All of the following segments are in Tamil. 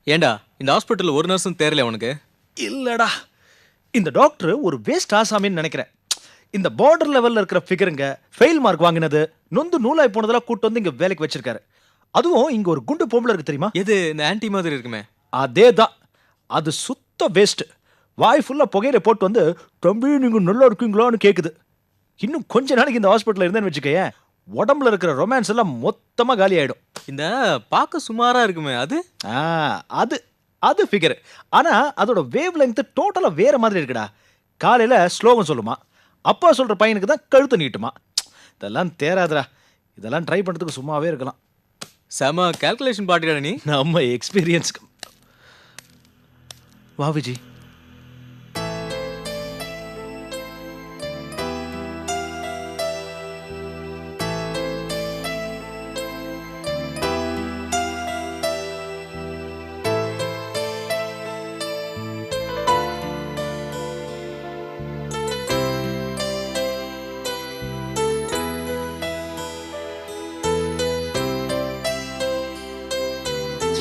ஏண்டா இந்த ஹாஸ்பிட்டல் ஒரு நர்ஸும் தேரல உனக்கு? இல்லடா, இந்த டாக்டர் ஒரு வேஸ்ட் ஆசாமின்னு நினைக்கிறேன். இந்த பார்டர் லெவல்ல இருக்கிற ஃபிகருங்க ஃபெயில் மார்க் வாங்கினது நொந்து நூலாய் போனதெல்லாம் கூட்டு வந்து இங்க வேலைக்கு வச்சிருக்காரு. அதுவும் இங்க ஒரு குண்டு பொம்பளை இருக்கு தெரியுமா? எது இந்த ஆன்டி மாதிரி இருக்குமே? அதேதான். அது சுத்த வேஸ்ட். வாய் ஃபுல்லா புகையில போட்டு வந்து தம்பி நீங்க நல்லா இருக்கீங்களான்னு கேக்குது. இன்னும் கொஞ்ச நாளைக்கு இந்த ஹாஸ்பிட்டல்ல இருந்தேன்னு வச்சுக்கேன், உடம்புல இருக்கிற ரொமான்ஸ் எல்லாம் மொத்தமா காலி ஆயிடும். இந்த பார்க்க சுமாரா இருக்குமே அது? ஆ, அது அது ஃபிகர். ஆனா அதோட வேவ் லெங்த் டோட்டலா வேற மாதிரி இருக்குடா. காலையில ஸ்லோகம் சொல்லுமா, அப்பா சொல்ற பையனுக்கு தான் கழுத்து நீட்டுமா. இதெல்லாம் தேராதுடா. இதெல்லாம் ட்ரை பண்றதுக்கு சும்மாவே இருக்கலாம். செம கால்குலேஷன் பாட்டுடா நீ. நம்ம எக்ஸ்பீரியன்ஸ்க்கு. வா விஜி.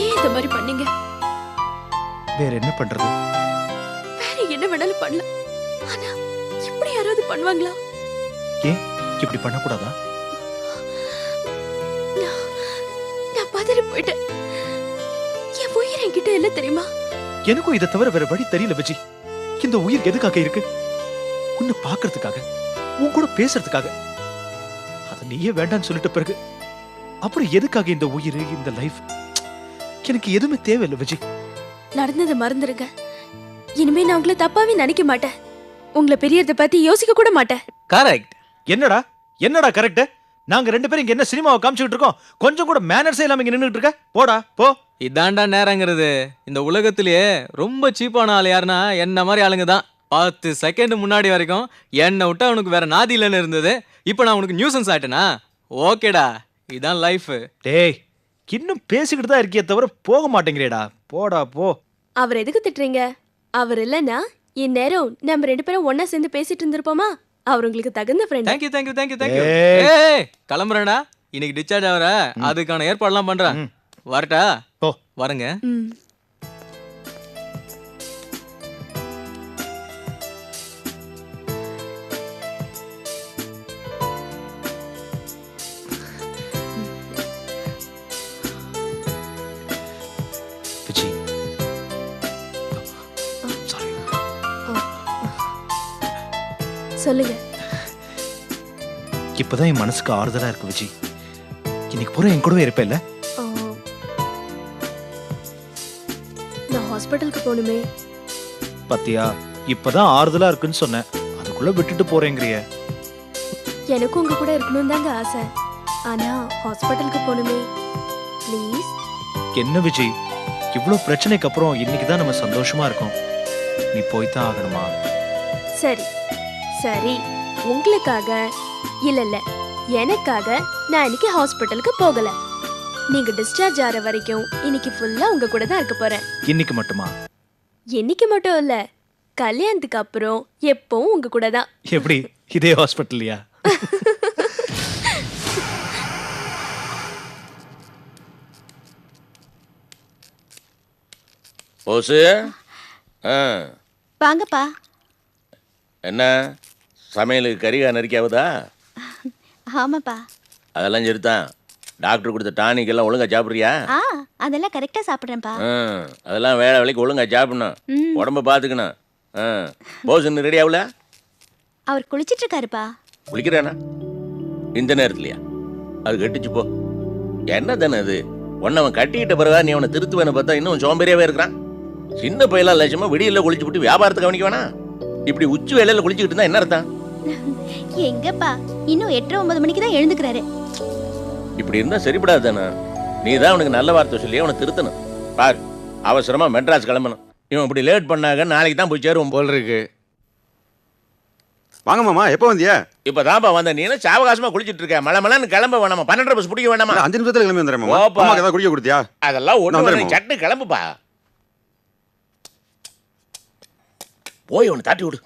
ஏன் இந்த மாதிரி பண்ணீங்க? வேற என்ன பண்றது? வேற என்ன வேணாலும் பண்ணலாம். ஆனா இப்படி யாராவது பண்ணுவாங்களா? ஏன் இப்படி பண்ணக்கூடாதா? நான் நான் பதறி போயிட்டேன். என் உயிர் என்கிட்ட இல்ல தெரியுமா? எனக்கும் இதை தவிர வேற வழி தெரியல விஜி. இந்த உயிர் எதுக்காக இருக்கு? உன்னை பாக்குறதுக்காக, உன் கூட பேசுறதுக்காக. அத நீயே வேண்டான்னு சொல்லிட்ட பிறகு அப்புறம் எதுக்காக இந்த உயிர், இந்த லைஃப்? எனக்கு எதுவுமே தேவையில்லை விஜி. நடந்ததை மறந்துருங்க. இனிமே நான் உங்களை தப்பாவே நினைக்க மாட்டேன். உங்களை பெரியதை பத்தி யோசிக்க கூட மாட்டேன். கரெக்ட். என்னடா என்னடா கரெக்ட்? நாங்க ரெண்டு பேரும் இங்க என்ன சினிமாவை காமிச்சுக்கிட்டு இருக்கோம்? கொஞ்சம் கூட மேனர்ஸே இல்லாம இங்க நின்னுட்டு இருக்க. போடா போ. இதாண்டா நேரங்கிறது. இந்த உலகத்திலேயே ரொம்ப சீப்பான ஆள் யாருன்னா என்ன மாதிரி ஆளுங்க தான். 10 செகண்ட் முன்னாடி வரைக்கும் என்னை விட்டா உனக்கு வேற நாதி இல்லைன்னு இருந்தது. இப்போ நான் உனக்கு நியூசன்ஸ் ஆயிட்டேனா? ஓகேடா, இதான் லைஃப். டேய், இன்னும் பேசிக்கிட்டு தான் இருக்கியே தவிர போக மாட்டேங்கிறேடா. போடா போ. அவர் எதுக்கு திட்டுறீங்க? அவர் இல்லைன்னா இந்நேரம் நம்ம ரெண்டு பேரும் ஒண்ணா சேர்ந்து பேசிட்டு இருந்திருப்போமா? அவர் உங்களுக்கு தகுந்த friend. Thank you thank you thank you thank you. ஏய். ஏய் கிளம்புறேன்டா. இன்னைக்கு டிஸ்சார்ஜ் ஆகுற, அதுக்கான ஏற்பாடுலாம் பண்றேன். வரட்டா? போ. வரங்க. ம். விஜி. சாரி. சொல்லுங்க. இப்பதான் என் மனசுக்கு ஆறுதலா இருக்கு விஜி. இன்னைக்கு பூரா என் கூடவே இருப்பேல்ல? ஆ, நான் ஹாஸ்பிட்டலுக்கு போகணுமே. பாத்தியா, இப்பதான் ஆறுதலா இருக்குன்னு சொன்னேன், அதுக்குள்ள விட்டுட்டு போறேங்கிறிய. எனக்கும் உங்க கூட இருக்கணும் தாங்க ஆசை. ஆனா ஹாஸ்பிட்டலுக்கு போகணுமே. ப்ளீஸ். என்ன விஜி, இவ்ளோ பிரச்சனைக்கு அப்புறம் இன்னைக்கு தான் நம்ம சந்தோஷமா இருக்கோம். நீ போய்தான் ஆகணுமா? சரி சரி, உங்களுக்காக இல்ல இல்ல எனக்காக நான் இன்னைக்கு ஹாஸ்பிட்டலுக்கு போகல. நீங்க டிஸ்சார்ஜ் ஆற வரைக்கும் இன்னைக்கு ஃபுல்லா உங்க கூட தான் இருக்க போறேன். இன்னைக்கு மட்டுமா? இன்னைக்கு மட்டும் இல்ல, கல்யாணத்துக்கு அப்புறம் எப்பவும் உங்க கூட தான். எப்படி, இதே ஹாஸ்பிட்டல்லையா? போசு. வாங்கப்பா. என்ன சமையலுக்கு கறிகா நறுக்கியாவதா? ஆமாப்பா. அதெல்லாம் சரிதான். டாக்டர் கொடுத்த டானிக் எல்லாம் ஒழுங்கா சாப்பிட்றியா? ஆ, அதெல்லாம் கரெக்டா சாப்பிடுறேன்ப்பா. அதெல்லாம் வேலை வேலைக்கு ஒழுங்கா சாப்பிடணும். ம். உடம்ப பார்த்துக்கணும். போஸ் இன்னும் ரெடி ஆகல? அவர் குளிச்சிட்டு இருக்காருப்பா. குளிக்கிறானா இந்த நேரத்துலையா? அது கட்டிச்சு போ. என்ன தானே அது? ஒன்னவன் கட்டிக்கிட்ட பிறகு நீ அவனை திருத்துவேன்னு பார்த்தா இன்னும் சோம்பேறியாவே இருக்கிறான். சின்ன பையெல்லாம் லட்சமா விடியல குளிச்சு விட்டு வியாபாரத்தை கவனிக்க வேணா? இப்படி உச்சி வேலையில குளிச்சுக்கிட்டு இருந்தா என்ன அர்த்தம்? எங்கப்பா, இன்னும் 8:30 மணிக்கு தான் எழுந்துக்கிறாரு. இப்படி இருந்தா சரிப்படாது தானே. நீ தான் அவனுக்கு நல்ல வார்த்தை சொல்லி அவனை திருத்தணும். பார், அவசரமா மெட்ராஸ் கிளம்பணும். இவன் இப்படி லேட் பண்ணாக நாளைக்கு தான் போய் சேருவோம் போல் இருக்கு. வாங்க மாமா, எப்போ வந்தியா? இப்பதான்ப்பா வந்த. நீ என்ன சாவகாசமா குளிச்சிட்டு இருக்க? மழை மழைன்னு கிளம்ப வேணாமா? 12:30 பஸ் பிடிக்க வேணாமா? 5 நிமிஷத்துல கிளம்பி வந்துடுறேன் மாமா. ஓப்பா. அம்மாக்கு ஏதாவது குடிக்க கொடுத்தியா? அதெல்லாம் நான் ஒண்ணு வந்துடுறேன் சட்டு கிளம்புப்பா. போய் அவனை தாட்டி விடு.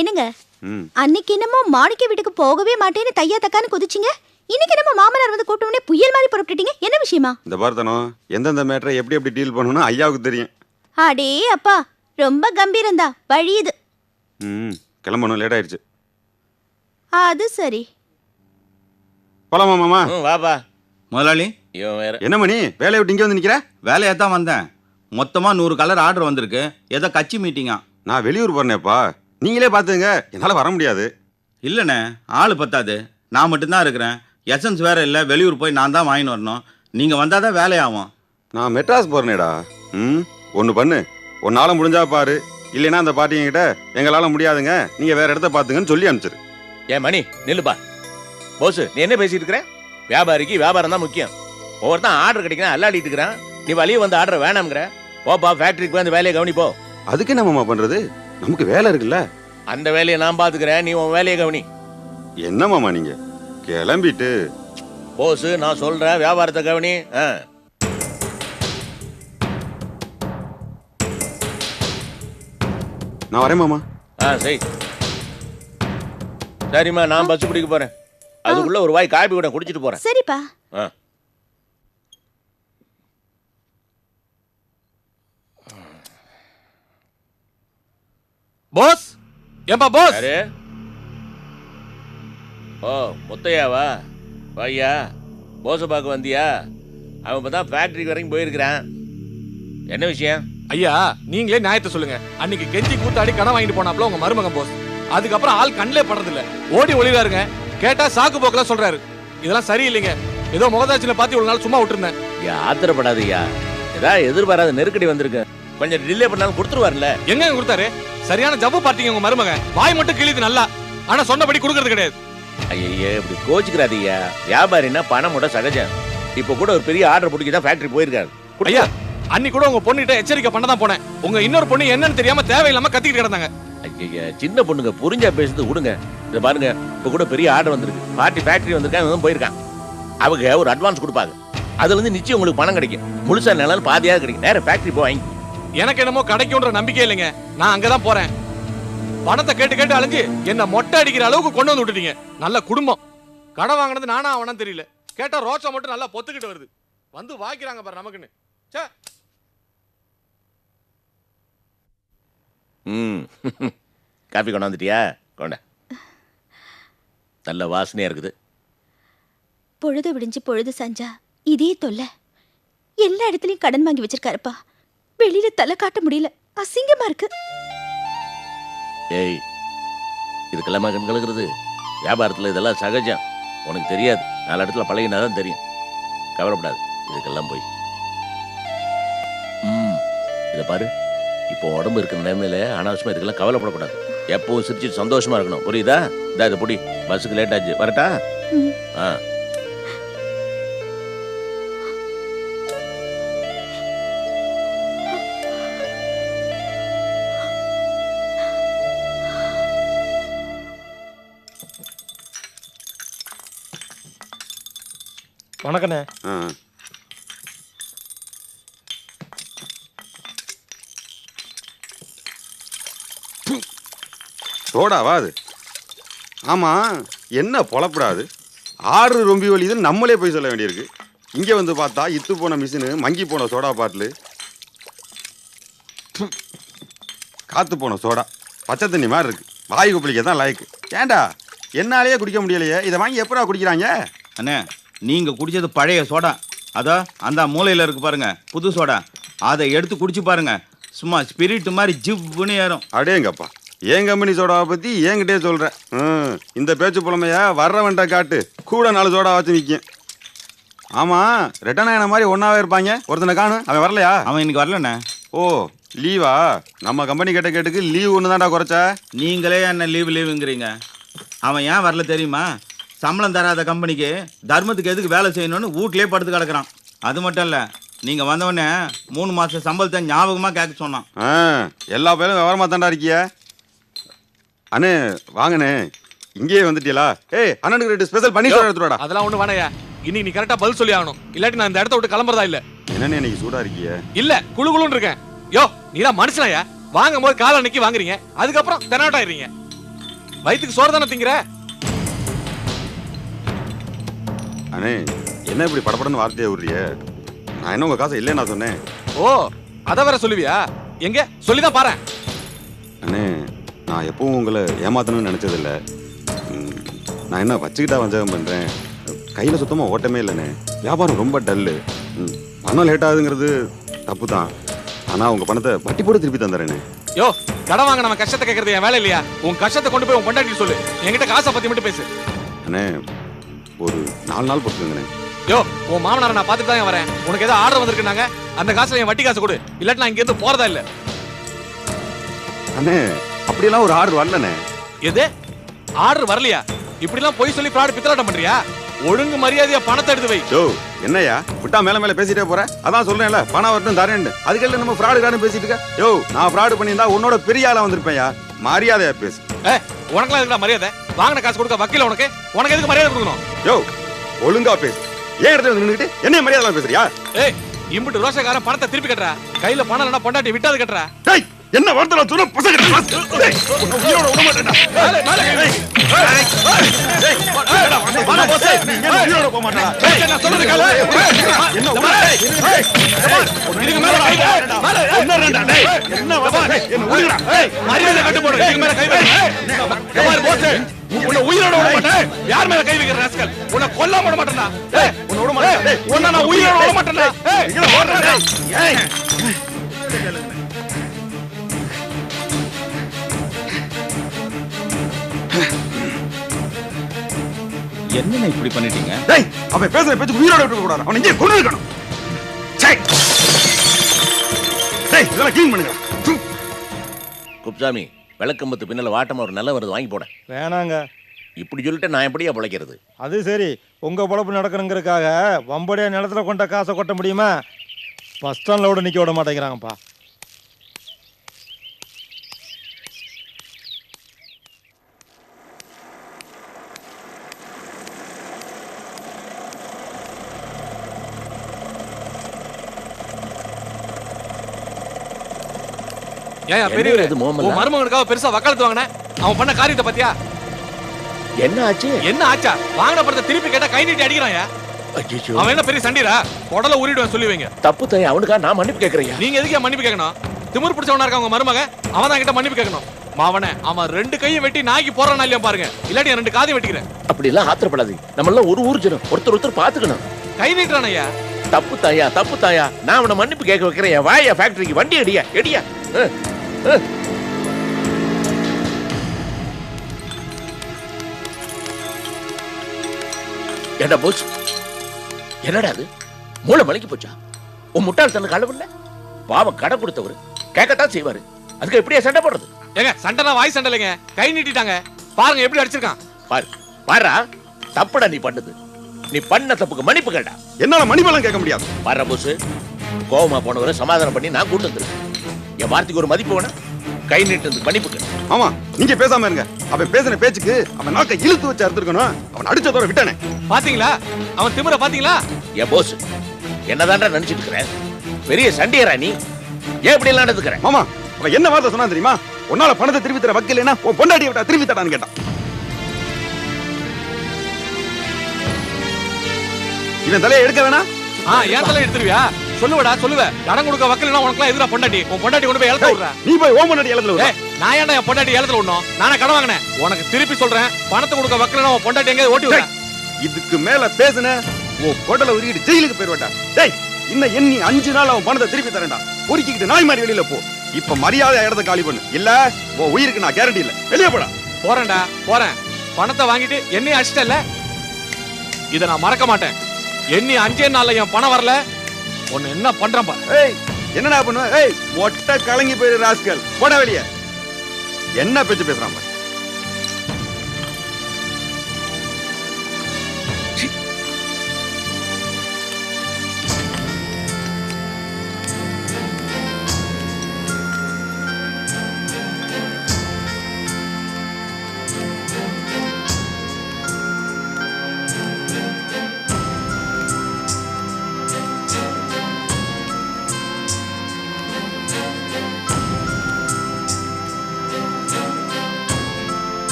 என்னங்க, ம் அன்னைக்கு என்னமோ மாணிக்க வீட்டுக்கு போகவே மாட்டேன்னு தையா தக்கான்னு குதிச்சிங்க. இன்னைக்கு என்னமோ மாமனார் வந்து கூட்டவுடனே புயல் மாதிரி புறப்பட்டுட்டீங்க. என்ன விஷயமா? இந்த பார்த்தனும் எந்தெந்த மேட்டரை எப்படி எப்படி டீல் பண்ணணும்னு ஐயாவுக்கு தெரியும். அடே அப்பா, ரொம்ப கம்பீரந்தா. வழியுது. ம் கிளம்பணும், லேட் ஆயிடுச்சு. அது சரி. போலாமா மாமா? வாப்பா. முதலாளி, இவன் வேற. என்ன மணி வேலையை விட்டு இங்கே வந்து நிற்கிற? வேலையாக தான் வந்தேன். மொத்தமாக 100 கலர் ஆர்டர் வந்திருக்கு. ஏதோ கட்சி மீட்டிங்கா? நான் வெளியூர் போறேனேப்பா, நீங்களே பார்த்துங்க, என்னால் வர முடியாது. இல்லைண்ணே, ஆள் பத்தாது. நான் மட்டும்தான் இருக்கிறேன். எசன்ஸ் வேற இல்லை. வெளியூர் போய் நான் தான் வாங்கின்னு வரணும். நீங்கள் வந்தால் தான் வேலையாகும். நான் மெட்ராஸ் போறேனேடா. ம் ஒன்று பண்ணு, உன்னால் முடிஞ்சா பாரு, இல்லைன்னா அந்த பாட்டிங்கிட்ட எங்களால் முடியாதுங்க, நீங்கள் வேற இடத்த பார்த்துங்கன்னு சொல்லி அனுப்பிச்சிரு. ஏன் மணி நில்லுப்பா. போஸ், நீ என்ன பேசிட்டு இருக்கிற? வியாபாரிக்கு வியாபாரம் தான் முக்கியம். ஒவ்வொருத்தான் ஆர்டர் கிடைக்கிறேன் அல்லாடிட்டு இருக்கிறான். நீ வழியே வந்து ஆர்டர் வேணாம்ங்கிற. போப்பா, ஃபேக்டரிக்கு வந்து வேலையை கவனிப்போ. அதுக்கு என்ன மாமா பண்றது? நமக்கு வேலை இருக்குல்ல. அந்த வேலையை நான் பாத்துக்கிறேன், நீ உன் வேலையை கவனி. என்ன மாமா நீங்க கிளம்பிட்டு? போஸ், நான் சொல்றேன், வியாபாரத்தை கவனி. நான் வரேன் மாமா. சரி சரிம்மா, நான் பஸ் பிடிக்க போறேன். அதுக்குள்ள ஒரு வாய் காபி கூட குடிச்சிட்டு போறேன். சரிப்பா. பாஸ், ஏன்பா பாஸ்? யாரு? ஓ, முத்தையாவா? வாய்யா, போஸை பார்க்க வந்தியா? அவன் இப்பதான் ஃபேக்டரிக்கு வரைக்கும் போயிருக்கிறான். என்ன விஷயம்? ஐயா, நீங்களே நியாயத்தை சொல்லுங்க. அன்னைக்கு கெஞ்சி கூத்தாடி கடன் வாங்கிட்டு போனாப்ல உங்க மருமகன் போஸ். அதுக்கப்புறம் ஆள் கண்ணிலே படுறது இல்ல, ஓடி ஒளிவாருங்க. கேட்டா சாக்கு போக்கெல்லாம் சொல்றாரு. இதெல்லாம் சரியில்லைங்க. ஏதோ முகதாட்சியில பார்த்து இவ்வளவு நாள் சும்மா விட்டுருந்தேன். ஆத்திரப்படாதய்யா, ஏதாவது எதிர்பாராத நெருக்கடி வந்திருக்கு. கொஞ்சம் டிலே பண்ணாலும் கொடுத்துருவாருல்ல. எங்க கொடுத்தாரு? சரியான ஜவ்வு பார்ட்டிங்க உங்க மருமகன். வாய் மட்டும் கிழிது நல்லா, ஆனா சொன்னபடி கொடுக்கறது கிடையாது. ஐயா, இப்படி கோச்சுக்கிறாதய்யா. வியாபாரின்னா பணமோட சகஜம். இப்ப கூட ஒரு பெரிய ஆர்டர் பிடிக்க தான் ஃபேக்டரி போயிருக்காரு. ஐயா, அன்னைக்கு கூட உங்க பொண்ணுகிட்ட எச்சரிக்கை பண்ண தான் போனேன். உங்க இன்னொரு பொண்ணு என்னன்னு தெரியாம தேவையில்லாம கத்திக்கிட்டு கிடந்தாங்க. ஐயா, சின்ன பொண்ணுங்க புரிஞ்சா பேசுறது விடுங்க. இத பாருங்க, இப்ப கூட பெரிய ஆர்டர் வந்திருக்கு. பார்ட்டி ஃபேக்டரி வந்திருக்காங்க, இவன் போயிருக்கான். அவங்க ஒரு அட்வான்ஸ் கொடுப்பாங்க. அதுல இருந்து நிச்சயம் உங்களுக்கு பணம் கிடைக்கும். முழுசா நிலம் பாதியா கிடைக்கும். நேரம் ஃபேக்டரி போய் வாங்கி. எனக்கு என்னமோ கிடைக்கும்ன்ற நம்பிக்கை இல்லைங்க. நான் அங்கதான் போறேன். பணத்தை கேட்டு கேட்டு அலைஞ்சு என்ன மொட்டை அடிக்கிற அளவுக்கு கொண்டு வந்து விட்டுட்டீங்க. நல்ல குடும்பம். கடன் வாங்கினது நானா அவனா தெரியல. கேட்டா ரோச்சா மட்டும் நல்லா பொத்துக்கிட்டு வருது. வந்து வாய்க்கிறாங்க பாரு நமக்குன்னு. சே, காபி கொண்டு வந்துட்டியா? கொண்ட. நல்ல வாசனையா இருக்குது. பொழுது விடிஞ்சு பொழுது சஞ்சா இதே தொல்லை. எல்லா இடத்துலயும் கடன் வாங்கி வச்சிருக்காருப்பா. வெளியில தலை காட்ட முடியல, அசிங்கமா இருக்கு. ஏய், இதுக்கெல்லாம் கண் கலக்குறது. வியாபாரத்தில் இதெல்லாம் சகஜம். உனக்கு தெரியாது, 4 இடத்துல பழகினாதான் தெரியும். கவலைப்படாது, இதுக்கெல்லாம் போய். இதை பாரு, இப்போ உடம்பு இருக்கிற நிலைமையில அனாவசியமா இதுக்கெல்லாம் கவலைப்படக்கூடாது. எப்பவும் சிரிச்சு சந்தோஷமா இருக்கணும், புரியுதா? இதை பொடி, பஸ்ஸுக்கு லேட் ஆச்சு, வரட்டா? வணக்கண்ணே. சோடாவா அது? ஆமா, என்ன பொழப்படாது? ஆர்டர் ரொம்ப வலிதுன்னு நம்மளே போய் சொல்ல வேண்டியிருக்கு. இங்கே வந்து பார்த்தா இத்து போன மிஷினு, மங்கி போன சோடா பாட்டிலு, காத்து போன சோடா, பச்சை தண்ணி மாதிரி இருக்கு. வாய் குப்பிளிக்க தான் லாய்க்கு. ஏண்டா என்னாலேயே குடிக்க முடியலையே, இதை வாங்கி எப்படா குடிக்கிறாங்க? அண்ணே, நீங்கள் குடித்தது பழைய சோடா. அதோ அந்த மூலையில் இருக்கு பாருங்க, புது சோடா. அதை எடுத்து குடிச்சு பாருங்க, சும்மா ஸ்பிரிட் மாதிரி ஜிவ்வுன்னு ஏறும். அடேங்கப்பா, என் கம்பெனி சோடாவை பற்றி என்கிட்டே சொல்கிறேன். இந்த பேச்சு புலமைய வர்றவன்ட்ட காட்டு, கூட 4 சோடா வச்சு நிற்கும். ஆமாம், ரிட்டன் ஆன மாதிரி ஒன்றாவே இருப்பாங்க. ஒருத்தனை காணும், அவன் வரலையா? அவன் இன்னைக்கு வரலண்ணே. ஓ, லீவா? நம்ம கம்பெனி கேட்டுக்கு லீவ் ஒன்று தான்டா குறைச்ச. நீங்களே என்ன லீவுங்கிறீங்க. அவன் ஏன் வரல தெரியுமா? சம்பளம் தராத கம்பெனிக்கு தர்மத்துக்கு எதுக்கு வேலை செய்யணும்னு வீட்லேயே படுத்து கிடக்குறான். அது மட்டும் இல்லை, நீங்கள் வந்தவொடனே 3 மாதம் சம்பளத்தை ஞாபகமாக கேட்க சொன்னான். எல்லா பேரும் விவரமாக தாண்டா இருக்கிய. அண்ணே வாங்கண்ணே, இங்கேயே வந்துட்டீங்களா? ஏய், அண்ணனுக்கு 2 ஸ்பெஷல் பண்ணி சொல்ல எடுத்துடா. அதெல்லாம் ஒண்ணு வேணாயா. இன்னைக்கு நீ கரெக்டா பதில் சொல்லி ஆகணும். இல்லாட்டி நான் இந்த இடத்த விட்டு கிளம்புறதா இல்ல. என்னண்ணே இன்னைக்கு சூடா இருக்கிய? இல்ல, குளுகுளுன்னு இருக்கேன். யோ, நீதான் மனுஷனாயா? வாங்கும் போது கால அன்னைக்கு வாங்குறீங்க, அதுக்கப்புறம் தெனாட்டாயிரீங்க. வயித்துக்கு சோறு தானே திங்கிற? அண்ணே என்ன இப்படி படபடன்னு வார்த்தையை விடுறிய? நான் என்ன உங்க காசை இல்லைன்னு நான் சொன்னேன். ஓ அத வேற சொல்லுவியா? எங்க சொல்லிதான் பாரு. அண்ணே நான் எப்பவும் உங்களை ஏமாத்தணும்னு நினைச்சதில்ல. நான் என்ன வச்சுக்கிட்டா வஞ்சகம் பண்றேன். கையில சுத்தமா ஓட்டமே இல்லைண்ணே. வியாபாரம் ரொம்ப டல்லு. பணம் லேட் ஆகுதுங்கிறது தப்பு தான். ஆனா உங்க பணத்தை வட்டி போட்டு திருப்பி தந்துறேண்ணே. யோ கடன் வாங்க நம்ம கஷ்டத்தை கேட்கறது என் வேலை இல்லையா? உன் கஷ்டத்தை கொண்டு போய் உன் பொண்டாட்டி சொல்லு. என்கிட்ட காசை பத்தி மட்டும் பேசு. அண்ணே ஒரு 4 நாள் பொறுத்துங்கண்ணே. யோ உன் மாமனாரை நான் பார்த்துட்டு தான் வரேன். உனக்கு ஏதோ ஆர்டர் வந்திருக்குனாங்க, அந்த காசுல என் வட்டி காசு கொடு. இல்லாட்டி நான் இங்க இருந்து போறதா இல்ல. அண்ணே அப்படியெல்லாம் ஒரு ஆர்டர் வரலண்ணே. எது ஆர்டர் வரலையா? இப்படிலாம் போய் சொல்லி ஃப்ராட் பித்தலாட்டம் பண்றியா? ஒழுங்கு மரியாதையா பணத்தை எடுத்து வை. யோ என்னையா விட்டா மேல மேல பேசிட்டே போற? அதான் சொல்றேன்ல பணம் வரட்டும் தரேன்னு. அதுக்கெல்லாம் நம்ம ஃப்ராடுக்காரன் பேசிட்டு இருக்க. யோ நான் ஃப்ராடு பண்ணியிருந்தா உன்னோட பெரிய ஆளா வந்திருப்பேன்யா. மரியாதையா பேசு. உனக்குலாம் எதுக்குடா மரியாதை? வாங்கின காசு கொடுக்க வக்கீல உனக்கு எதுக்கு மரியாதை கொடுக்கணும்? யோ ஒழுங்கா பேசு. ஏன் இடத்துல வந்து நின்னுட்டு என்ன மரியாதை பேசுறியா? ஏய் இம்புட்டு ரோஷக்காரன் பணத்தை திருப்பி கட்டுறா. கையில பணம் இல்லைன்னா பொண்டாட்டி விட்டாது கட்டுறா. டேய் என்ன வார்த்தை சொன்ன பசங்க டேய் உயிரோட விட மாட்டேன்டா. பணம் போச்சு. உயிரோட போக மாட்டேன்டா. நான் சொல்றது கேளு. என்ன இதுக்கு மேல கை வை. என்ன டேய் என்ன வா என்ன உயிரா? மரியாதை கட்டு போடு. இதுக்கு மேல கை வை. கமார் போச்சு. உன்னை உயிரோட விட மாட்டேன். யார் மேல கை வைக்கிற ராஸ்கல்? உன்னை கொல்லாம விட மாட்டேன்டா. ஏய் உன்னை விட மாட்டேன். டேய் உன்னை நான் உயிரோட விட மாட்டேன்டா. ஏய் இங்க ஓடுறா டேய். ஏய் என்னண்ணே இப்படி பண்ணிட்டீங்க? டேய் அவன் பேசுற பேச்சு உயிரோட விட்டு கூடாது. அவன் இங்கே கொண்டு இருக்கணும். சை டேய் இதெல்லாம் க்ளீன் பண்ணுங்க. குப்சாமி விளக்கம்பத்து பின்னால வாட்டமா ஒரு நல்ல வருது வாங்கி போட. வேணாங்க. இப்படி சொல்லிட்டு நான் எப்படியா பிழைக்கிறது? அது சரி, உங்க பொழப்பு நடக்கணுங்கிறதுக்காக வம்படியா நிலத்துல கொண்ட காசை கொட்ட முடியுமா? பஸ் ஸ்டாண்ட்ல கூட நிக்க விட மாட்டேங்கிறாங்கப்பா. ஏயா பெரியவரே, இது மோமல்லா? உன் மருமகனுக்காக பெருசா வக்காலத்து வாங்கின. அவன் பண்ண காரியத்தை பாத்தியா? என்ன ஆச்சு? என்ன ஆச்சா? வாங்கின படத்தை திருப்பி கேட்டா கை நீட்டி அடிக்கிறான்யா. ஐயோ அவன் என்ன பெரிய சண்டிரா? உடல உருவிடுவேன் சொல்லி வைங்க. தப்பு தாய். அவனுக்கா நான் மன்னிப்பு கேட்கறேன். நீங்க எதுக்கு மன்னிப்பு கேட்கணும்? திமிர் பிடிச்சவனா இருக்க உங்க மருமக, அவன் தான் கிட்ட மன்னிப்பு கேட்கணும். மாவனே அவன் 2 கையும் வெட்டி நாய்க்கு போறானா இல்லையா பாருங்க. இல்லாட்டி 2 காதையும் வெட்டிக்கிறேன். அப்படி எல்லாம் ஆத்திரப்படாதீங்க. நம்ம எல்லாம் ஒரு ஊர் ஜனம். ஒருத்தர் பாத்துக்கணும். கை நீட்டுறானையா? தப்பு தாயா நான் அவனை மன்னிப்பு கேட்க வைக்கிறேன். வாயா ஃபேக்டரிக்கு வண்டி எடியா. என்ன போச்சு? என்னடா அது? மூளை மலைக்கு போச்சா? உன் முட்டாள் தன்னை கழுவில்ல. பாவம் கடை கொடுத்தவரு கேட்கத்தான் செய்வாரு. அதுக்கு எப்படியா சண்டை போடுறது? ஏங்க சண்டைனா வாய் சண்டை இல்லைங்க, கை நீட்டிட்டாங்க. பாருங்க எப்படி அடிச்சிருக்கான். பாரா தப்புடா நீ பண்ணது. நீ பண்ண தப்புக்கு மன்னிப்பு கேட்டா. என்னால மன்னிப்பெல்லாம் கேட்க முடியாது. பாரா போஸ், கோவமா போனவரை சமாதானம் பண்ணி நான் கூட்டு வந்துருக்கேன். என் வார்த்தைக்கு ஒரு மதிப்பு வேணும். கை நீட்டு மன்னிப்பு கேட்டு. ஆமா நீங்க பேசாம இருங்க. அவன் பேசின பேச்சுக்கு அவன் நாக்க இழுத்து வச்சு அறுத்துருக்கணும். அவன் அடிச்சதோட விட்டானே. பாத்தீங்களா அவன் திமிர? பாத்தீங்களா? என் போஸ் என்னதான்டா நினைச்சிட்டு இருக்கிற? பெரிய சண்டியரா நீ? ஏன் இப்படி எல்லாம் நடந்துக்கிற? மாமா அவன் என்ன வார்த்தை சொன்னா தெரியுமா? உன்னால பணத்தை திருப்பி தர வக்கீல்னா உன் பொண்டாட்டியை விட்டா திருப்பி தரான்னு கேட்டான். இவன் தலையை எடுக்க வேணா? ஏன் தலை எடுத்துருவியா? சொல்லுவடா சொல்லுவ. கடன் கொடுக்க வக்கீல்னா உனக்குலாம் எதிரா பொண்டாட்டி. உன் பொண்டாட்டி கொண்டு போய் ஏலத்துல விடுற. நீ போய் ஓம் பொண்டாட்டி ஏலத்துல விடுற. நான் ஏன்டா என் பொண்டாட்டி ஏலத்துல விடணும்? நானே கடன் வாங்கினேன். உனக்கு திருப்பி சொல்றேன், பணத்தை கொடுக்க வக்கீல்னா உன் பொண்டாட்டி எங்க ஓட்டி விடுற. இதுக்கு மேல பேசுன உன் கொடல உருகிட்டு ஜெயிலுக்கு போயிருவேண்டா. டேய் இன்னும் எண்ணி 5 நாள் அவன் பணத்தை திருப்பி தரேன்டா. பொறுக்கிக்கிட்டு நாய் மாதிரி வெளியில போ. இப்ப மரியாதை இடத்த காலி பண்ணு. இல்ல உன் உயிருக்கு நான் கேரண்டி இல்ல. வெளியே போடா. போறேன்டா போறேன். பணத்தை வாங்கிட்டு என்னையும் அடிச்சிட்டல. இதை நான் மறக்க மாட்டேன். எண்ணி 5 நாள்ல என் பணம் வரல, உன்னை என்ன பண்றேன் பாரு. ஏய் என்னடா பண்ணுவ? ஏய் மொட்டை கலங்கி போயிரு ராஸ்கல். போடா வெளியே. என்ன பேச்சு பேசுறான் பாரு.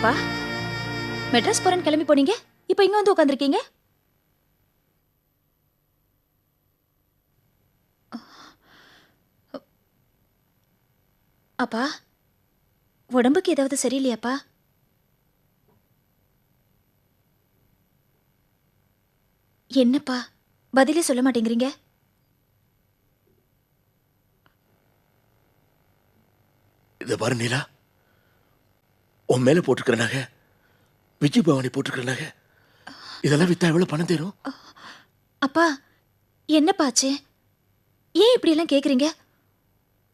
அப்பா மெட்ராஸ் போறேன்னு கிளம்பி போனீங்க இப்போ இங்க வந்து உட்காந்துருக்கீங்க. அப்பா உடம்புக்கு ஏதாவது சரியில்லையாப்பா? என்னப்பா பதிலே சொல்ல மாட்டேங்கிறீங்க? இதை பாரு நீலா, உன் மேல போட்டுக்கிற நகை, விஜய் பவானி போட்டுக்கிற நகை, இதெல்லாம் வித்தா எவ்வளவு பணம் தரும்? அப்பா என்னப்பா ஆச்சு? ஏன் இப்படி எல்லாம் கேக்குறீங்க?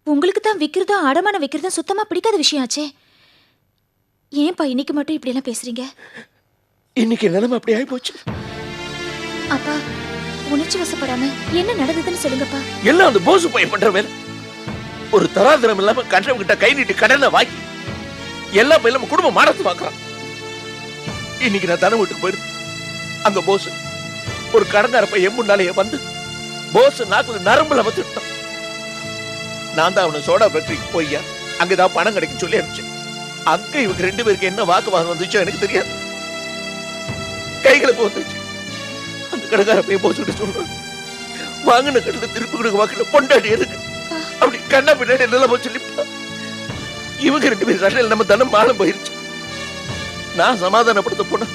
உங்களுக்கு தான் விக்கிறதும் அடமான வைக்கிறதும் சுத்தமா பிடிக்காத விஷயம் ஆச்சே. ஏன்பா இன்னைக்கு மட்டும் இப்படி எல்லாம் பேசுறீங்க? இன்னைக்கு நிலைமை அப்படி ஆகி போச்சு. அப்பா உணர்ச்சி வசப்படாம என்ன நடந்ததுன்னு சொல்லுங்கப்பா. எல்லாம் அந்த போசு பையன் பண்ற வேலை. ஒரு தராதரம் இல்லாம கண்டவங்க கிட்ட கை நீட்டி கடனை வாங்கி எல்லா பையனும் குடும்பம் மாறத்து பாக்குறான். இன்னைக்கு நான் தன வீட்டுக்கு போயிரு, அங்க போஸ் ஒரு கடங்கார பையன் முன்னாலேயே வந்து போஸ் நாக்குல நரம்புல வந்துட்டான். நான் தான் அவனை சோடா ஃபேக்டரிக்கு போய்யா அங்கதான் பணம் கிடைக்கும் சொல்லி அனுப்பிச்சேன். அங்க இவங்க 2 பேருக்கு என்ன வாக்குவாதம் வந்துச்சோ எனக்கு தெரியாது. கைகளை வந்துச்சு. அந்த கடங்கார பையன் போஸ் கிட்ட சொல்றான், வாங்கின கடல திருப்பி கொடுக்க வாக்குல பொண்டாடி எதுக்கு அப்படி கண்ணா பின்னாடி என்னெல்லாம் சொல்லிப்பா. இவங்க 2 பேரும் சண்டையில் நம்ம தனம் மானம் போயிருச்சு. நான் சமாதானப்படுத்த போனா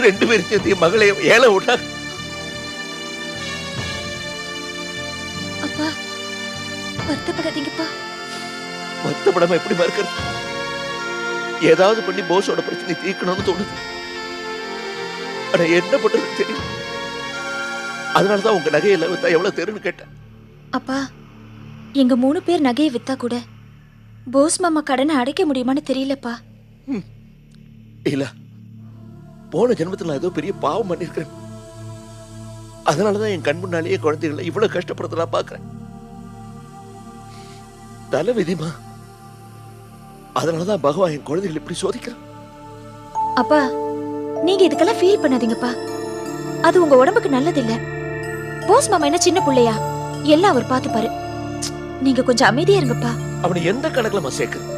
2 பேரும் சேர்த்து என் மகளை ஏழை விட்டாங்க. அப்பா வருத்தப்படாதீங்கப்பா. வருத்தப்படாம எப்படி மறுக்கிறது? ஏதாவது பண்ணி போஸோட பிரச்சனை தீர்க்கணும்னு தோணுது. ஆனா என்ன பண்றது தெரியும். அதனாலதான் உங்க நகையில வித்தா எவ்வளவு தெரியும்னு கேட்டேன். அப்பா எங்க 3 பேர் நகையை வித்தா கூட போஸ் மாமா கடனை அடைக்க முடியுமான்னு தெரியலப்பா. இல்ல, போன ஜென்மத்துல நான் ஏதோ பெரிய பாவம் பண்ணிருக்கேன். அதனாலதான் என் கண் முன்னாலேயே குழந்தைகளை இவ்வளவு கஷ்டப்படுறத நான் பாக்குறேன். தலை விதிமா. அதனாலதான் பகவான் என் குழந்தைகளை இப்படி சோதிக்கிறான். அப்பா நீங்க இதுக்கெல்லாம் ஃபீல் பண்ணாதீங்கப்பா. அது உங்க உடம்புக்கு நல்லது இல்ல. போஸ் மாமா என்ன சின்ன பிள்ளையா? எல்லாம் அவர் பாத்துப்பாரு. நீங்க கொஞ்சம் அமைதியா இருங்கப்பா. அவனை எந்த கணக்குல சேர்க்க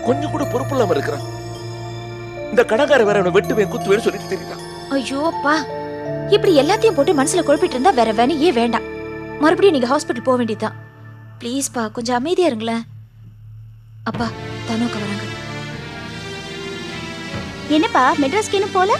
கொஞ்சம் கூட பொறுப்பு இல்லாம இருக்கிறான். இந்த கணக்கார வேற அவனை வெட்டுவேன் குத்துவேன்னு சொல்லிட்டு தெரியுறான். ஐயோ அப்பா இப்படி எல்லாத்தையும் போட்டு மனசுல குழப்பிட்டு இருந்தா வேற வேணையே வேண்டாம். மறுபடியும் நீங்க ஹாஸ்பிட்டல் போக வேண்டியதுதான். ப்ளீஸ் பா கொஞ்சம் அமைதியா இருங்களேன். அப்பா தனோக்க வராங்க. என்னப்பா மெட்ராஸ்க்கு இன்னும் போல?